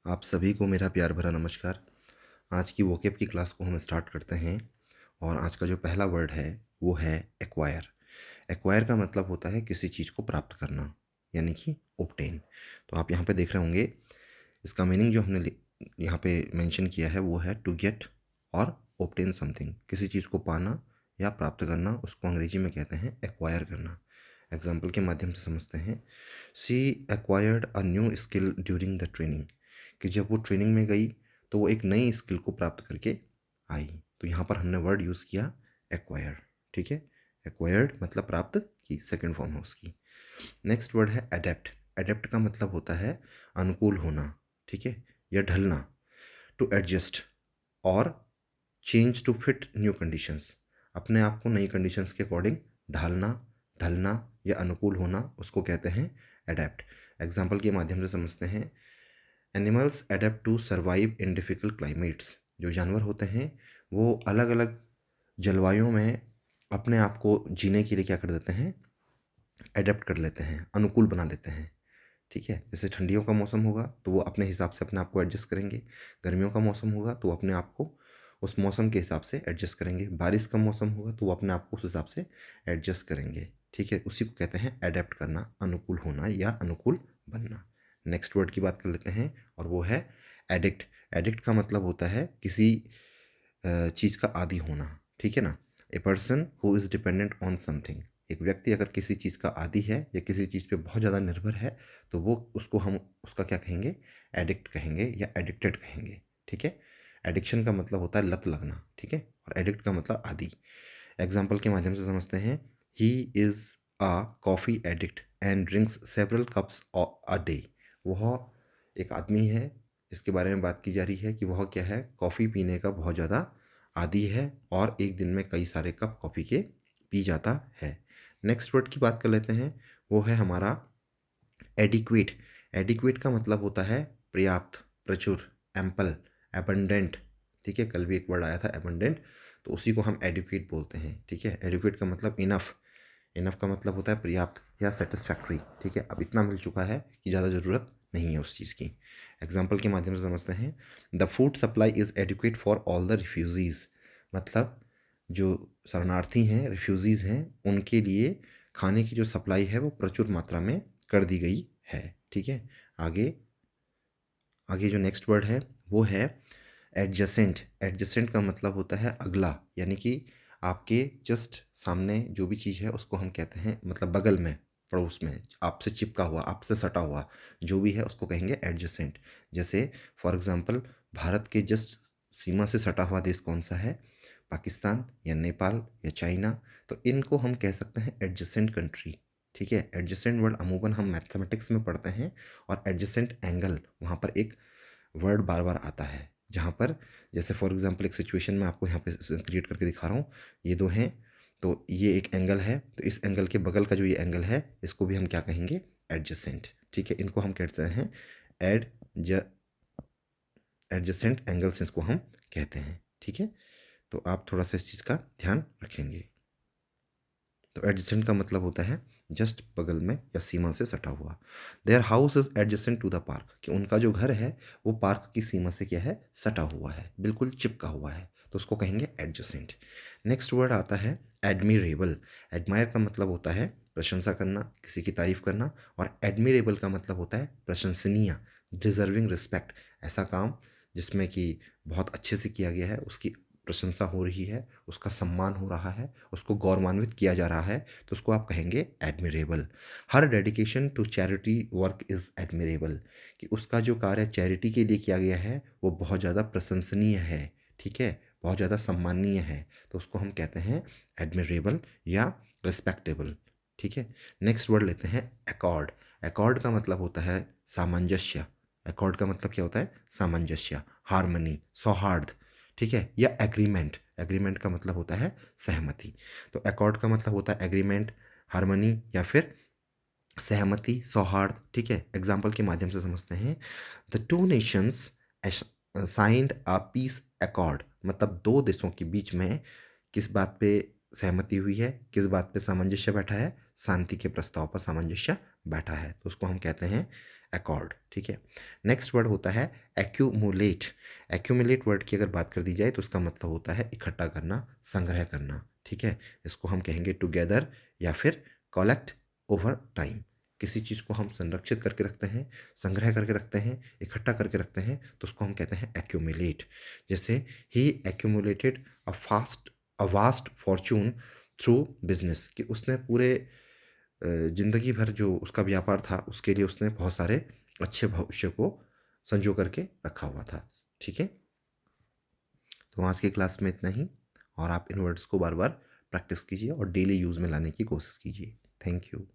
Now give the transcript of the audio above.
आप सभी को मेरा प्यार भरा नमस्कार। आज की वोकेब की क्लास को हम स्टार्ट करते हैं और आज का जो पहला वर्ड है वो है एक्वायर। एक्वायर का मतलब होता है किसी चीज़ को प्राप्त करना, यानी कि ओब्टेन। तो आप यहाँ पे देख रहे होंगे इसका मीनिंग जो हमने यहाँ पे मेंशन किया है वो है टू गेट और ओब्टेन समथिंग। किसी चीज़ को पाना या प्राप्त करना, उसको अंग्रेजी में कहते हैं एक्वायर करना। एग्जाम्पल के माध्यम से समझते हैं। She acquired a new skill during the training, कि जब वो ट्रेनिंग में गई तो वो एक नई स्किल को प्राप्त करके आई। तो यहाँ पर हमने वर्ड यूज़ किया एक्वायर। ठीक है, एक्वायर्ड मतलब प्राप्त की, सेकेंड फॉर्म है उसकी। नेक्स्ट वर्ड है अडेप्ट। अडेप्ट का मतलब होता है अनुकूल होना, ठीक है, या ढलना। टू एडजस्ट और change to fit new conditions, अपने आप को नई कंडीशंस के अकॉर्डिंग ढालना, ढलना या अनुकूल होना, उसको कहते हैं अडेप्ट। एग्जाम्पल के माध्यम से समझते हैं। Animals adept to survive in difficult climates, जो जानवर होते हैं वो अलग अलग जलवायु में अपने आप को जीने के लिए क्या कर देते हैं, अडेप्ट कर लेते हैं, अनुकूल बना लेते हैं। ठीक है, जैसे ठंडियों का मौसम होगा तो वो अपने हिसाब से अपने आप को एडजस्ट करेंगे। गर्मियों का मौसम होगा तो वो अपने आप को उस मौसम के हिसाब से एडजस्ट करेंगे। बारिश का मौसम होगा तो वो अपने आप को उस हिसाब से एडजस्ट करेंगे। ठीक है, उसी को कहते हैं अडेप्ट करना, अनुकूल होना या अनुकूल बनना। नेक्स्ट वर्ड की बात कर लेते हैं और वो है एडिक्ट। एडिक्ट का मतलब होता है किसी चीज़ का आदी होना। ठीक है ना, a person who is dependent on something. एक व्यक्ति अगर किसी चीज़ का आदी है या किसी चीज़ पे बहुत ज़्यादा निर्भर है तो वो उसको हम उसका क्या कहेंगे, एडिक्ट कहेंगे या एडिक्टेड कहेंगे। ठीक है, एडिक्शन का मतलब होता है लत लगना, ठीक है, और एडिक्ट का मतलब आदी। एग्जाम्पल के माध्यम से समझते हैं। He is a coffee addict and drinks several cups a day. वह एक आदमी है जिसके बारे में बात की जा रही है कि वह क्या है, कॉफ़ी पीने का बहुत ज़्यादा आदी है और एक दिन में कई सारे कप कॉफ़ी के पी जाता है। नेक्स्ट वर्ड की बात कर लेते हैं, वो है हमारा एडिक्वेट। एडिक्वेट का मतलब होता है पर्याप्त, प्रचुर, एम्पल, एबंडेंट। ठीक है, कल भी एक वर्ड आया था एबंडेंट, तो उसी को हम एडिक्वेट बोलते हैं। ठीक है, एडिक्वेट का मतलब इनफ। इनफ का मतलब होता है पर्याप्त या सेटिस्फैक्ट्री। ठीक है, अब इतना मिल चुका है कि ज़्यादा ज़रूरत नहीं है उस चीज़ की। एग्जाम्पल के माध्यम से समझते हैं। The food supply is adequate for all the refugees, मतलब जो शरणार्थी हैं, रिफ्यूजीज़ हैं, उनके लिए खाने की जो सप्लाई है वो प्रचुर मात्रा में कर दी गई है। ठीक है, आगे आगे जो नेक्स्ट वर्ड है वो है एडजेसेंट। एडजेसेंट का मतलब होता है अगला, यानी कि आपके जस्ट सामने जो भी चीज़ है उसको हम कहते हैं, मतलब बगल में, पड़ोस में, आपसे चिपका हुआ, आपसे सटा हुआ जो भी है उसको कहेंगे एडजेसेंट। जैसे फॉर एग्जांपल भारत के जस्ट सीमा से सटा हुआ देश कौन सा है, पाकिस्तान या नेपाल या चाइना, तो इनको हम कह सकते हैं एडजेसेंट कंट्री। ठीक है, एडजेसेंट वर्ड अमूमन हम मैथमेटिक्स में पढ़ते हैं और एडजेसेंट एंगल वहाँ पर एक वर्ड बार बार आता है, जहाँ पर जैसे फॉर एग्जांपल एक सिचुएशन में आपको यहाँ पे क्रिएट करके दिखा रहा हूँ। ये दो हैं, तो ये एक एंगल है, तो इस एंगल के बगल का जो ये एंगल है इसको भी हम क्या कहेंगे, एडजेसेंट। ठीक है, इनको हम कहते हैं एड एडजेसेंट एंगल्स, इसको हम कहते हैं। ठीक है, तो आप थोड़ा सा इस चीज़ का ध्यान रखेंगे। तो एडजेसेंट का मतलब होता है जस्ट बगल में या सीमा से सटा हुआ। Their house is adjacent to the park, कि उनका जो घर है वो पार्क की सीमा से क्या है, सटा हुआ है, बिल्कुल चिपका हुआ है, तो उसको कहेंगे एडजेसेंट। नेक्स्ट वर्ड आता है एडमिरेबल। एडमायर का मतलब होता है प्रशंसा करना, किसी की तारीफ करना, और एडमिरेबल का मतलब होता है प्रशंसनीय, डिजर्विंग रिस्पेक्ट। ऐसा काम जिसमें कि बहुत अच्छे से किया गया है, उसकी प्रशंसा हो रही है, उसका सम्मान हो रहा है, उसको गौरवान्वित किया जा रहा है, तो उसको आप कहेंगे admirable. Her dedication to charity work is admirable, कि उसका जो कार्य चैरिटी के लिए किया गया है वो बहुत ज़्यादा प्रशंसनीय है। ठीक है, बहुत ज़्यादा सम्माननीय है, तो उसको हम कहते हैं एडमिरेबल या रिस्पेक्टेबल। ठीक है, नेक्स्ट वर्ड लेते हैं एकॉर्ड। एकॉर्ड का मतलब होता है सामंजस्य। एकॉर्ड का मतलब क्या होता है, सामंजस्य, हारमनी, सौहार्द। ठीक है, या एग्रीमेंट। एग्रीमेंट का मतलब होता है सहमति। तो एकॉर्ड का मतलब होता है एग्रीमेंट, हारमनी या फिर सहमति, सौहार्द। ठीक है, एग्जाम्पल के माध्यम से समझते हैं। The two nations signed a peace accord, मतलब दो देशों के बीच में किस बात पे सहमति हुई है, किस बात पे सामंजस्य बैठा है, शांति के प्रस्ताव पर सामंजस्य बैठा है, तो उसको हम कहते हैं अकॉर्ड, ठीक है। नेक्स्ट वर्ड होता है एक्यूमुलेट। एक्यूमुलेट वर्ड की अगर बात कर दी जाए तो उसका मतलब होता है इकट्ठा करना, संग्रह करना, ठीक है। इसको हम कहेंगे टुगेदर या फिर कलेक्ट ओवर टाइम। किसी चीज़ को हम संरक्षित करके रखते हैं, संग्रह करके रखते हैं, इकट्ठा करके रखते हैं, तो उसको हम कहते हैं एक्यूमुलेट। जैसे ही accumulated a vast fortune through business, कि उसने पूरे जिंदगी भर जो उसका व्यापार था उसके लिए उसने बहुत सारे अच्छे भविष्य को संजो करके रखा हुआ था, ठीक है। तो आज की क्लास में इतना ही, और आप इन वर्ड्स को बार बार प्रैक्टिस कीजिए और डेली यूज़ में लाने की कोशिश कीजिए। Thank you.